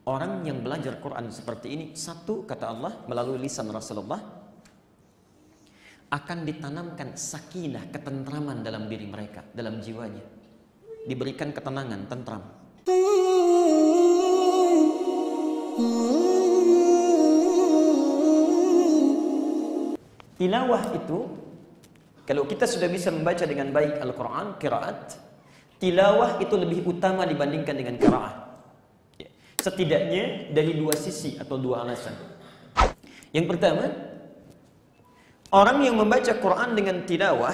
Orang yang belajar Quran seperti ini, satu, kata Allah melalui lisan Rasulullah, akan ditanamkan sakinah, ketentraman dalam diri mereka, dalam jiwanya. Diberikan ketenangan, tentram. Tilawah itu, kalau kita sudah bisa membaca dengan baik Al-Quran, qiraat, tilawah itu lebih utama dibandingkan dengan qiraah. Setidaknya dari dua sisi atau dua alasan. Yang pertama, orang yang membaca Quran dengan tilawah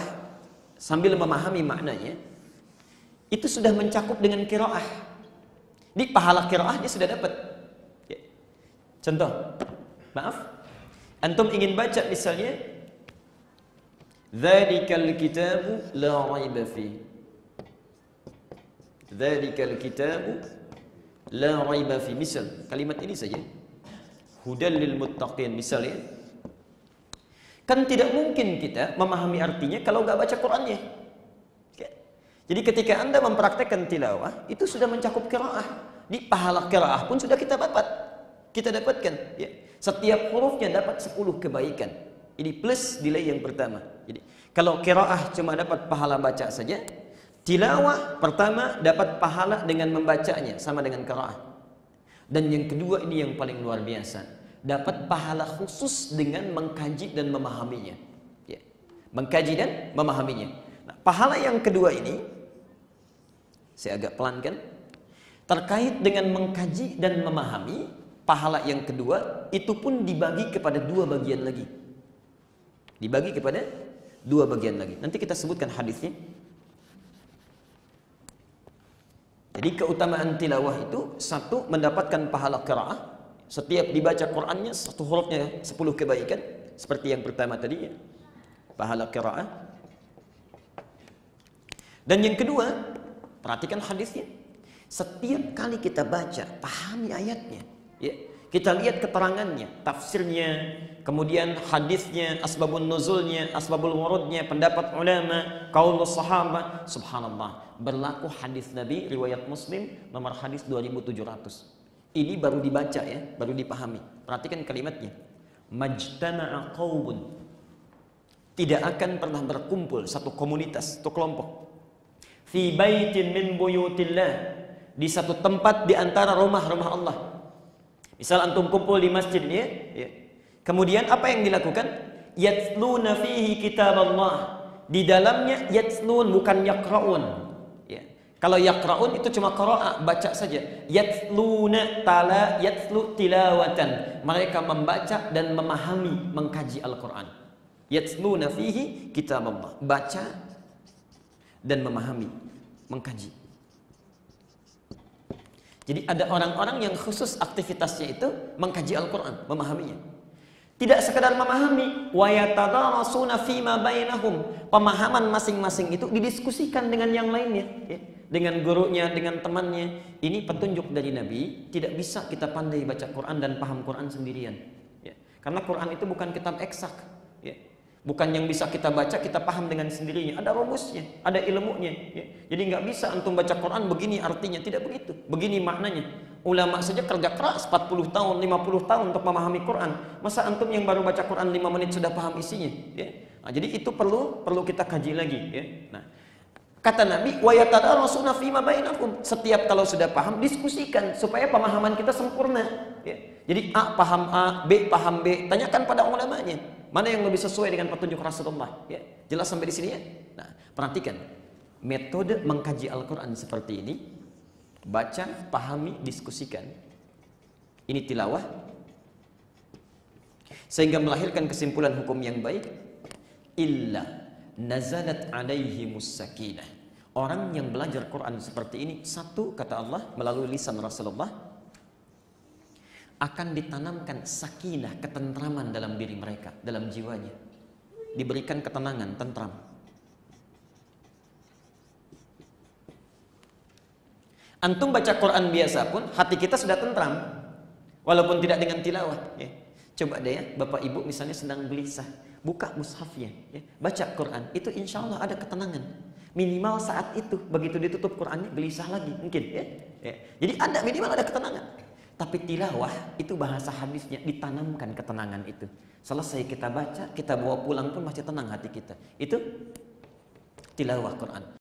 sambil memahami maknanya, itu sudah mencakup dengan qiraah. Di pahala qiraah dia sudah dapat. Contoh, maaf, antum ingin baca misalnya, dzalikal kitabu la raiba fi. Dzalikal kitabu la raiba fi, misal kalimat ini saja, hudal lil muttaqin misalnya, kan tidak mungkin kita memahami artinya kalau nggak baca Qurannya. Jadi ketika Anda mempraktekkan tilawah, itu sudah mencakup qiraah. Di pahala qiraah pun sudah kita dapatkan ya. Setiap hurufnya dapat 10 kebaikan. Ini plus nilai yang pertama. Jadi kalau qiraah cuma dapat pahala baca saja, tilawah pertama dapat pahala dengan membacanya sama dengan qiraah. Dan yang kedua ini yang paling luar biasa, dapat pahala khusus dengan mengkaji dan memahaminya. Ya. Mengkaji dan memahaminya. Nah, pahala yang kedua ini saya agak pelan kan? Terkait dengan mengkaji dan memahami, pahala yang kedua itu pun dibagi kepada dua bagian lagi. Dibagi kepada dua bagian lagi. Nanti kita sebutkan hadisnya. Jadi keutamaan tilawah itu, satu, mendapatkan pahala qiraah. Setiap dibaca Qur'annya satu hurufnya 10 kebaikan, seperti yang pertama tadi ya, pahala qiraah. Dan yang kedua, perhatikan hadisnya. Setiap kali kita baca, pahami ayatnya ya. Kita lihat keterangannya, tafsirnya, kemudian hadisnya, asbabun nuzulnya, asbabul wurudnya, pendapat ulama, qaulus sahabat. Subhanallah, berlaku hadis Nabi riwayat Muslim nomor hadis 2700. Ini baru dibaca ya, baru dipahami. Perhatikan kalimatnya. Majtama'a qaumun, tidak akan pernah berkumpul satu komunitas, satu kelompok, fi baitin min buyutillah, di satu tempat di antara rumah-rumah Allah. Misal antum kumpul di masjid ya. Kemudian apa yang dilakukan? Yatsluna fihi kitab Allah. Di dalamnya yatslun, bukan yaqraun. Ya. Kalau yaqraun itu cuma qiraah, baca saja. Yatsluna tala yatslu tilawatan. Mereka membaca dan memahami, mengkaji Al-Qur'an. Yatsluna fihi kitab Allah. Baca dan memahami, mengkaji. Jadi ada orang-orang yang khusus aktivitasnya itu mengkaji Al-Quran, memahaminya. Tidak sekadar memahami, wa yatadarasuna fima bainahum. Pemahaman masing-masing itu didiskusikan dengan yang lainnya, ya. Dengan gurunya, dengan temannya. Ini petunjuk dari Nabi. Tidak bisa kita pandai baca Quran dan paham Quran sendirian, ya. Karena Quran itu bukan kitab eksak, ya. Bukan yang bisa kita baca, kita paham dengan sendirinya. Ada rumusnya, ada ilmunya. Ya. Jadi nggak bisa antum baca Quran begini artinya, tidak begitu. Begini maknanya. Ulama saja kerja keras 40 tahun, 50 tahun untuk memahami Quran. Masa antum yang baru baca Quran 5 menit sudah paham isinya? Ya. Nah, jadi itu perlu kita kaji lagi. Ya. Nah, kata Nabi, wa yatadarasuna fima bainakum. Setiap kalau sudah paham, diskusikan supaya pemahaman kita sempurna. Ya. Jadi A paham A, B paham B. Tanyakan pada ulamanya. Mana yang lebih sesuai dengan petunjuk Rasulullah? Ya, jelas sampai di sini ya. Nah, perhatikan metode mengkaji Al-Quran seperti ini: baca, pahami, diskusikan. Ini tilawah, sehingga melahirkan kesimpulan hukum yang baik. Illa nazalat alaihimus sakinah. Orang yang belajar Quran seperti ini, satu, kata Allah melalui lisan Rasulullah, akan ditanamkan sakinah, ketentraman dalam diri mereka, dalam jiwanya. Diberikan ketenangan, tentram. Antum baca Quran biasa pun hati kita sudah tentram, walaupun tidak dengan tilawah. Ya. Coba deh ya, Bapak Ibu misalnya sedang gelisah, buka mushafnya, ya. Baca Quran, itu insya Allah ada ketenangan. Minimal saat itu, begitu ditutup Qurannya gelisah lagi, mungkin ya. Ya. Jadi ada minimal ada ketenangan. Tapi Tapi tilawah itu bahasa hadisnya ditanamkan ketenangan itu. Selesai kita baca, kita bawa pulang pun masih tenang hati kita. Itu tilawah Quran.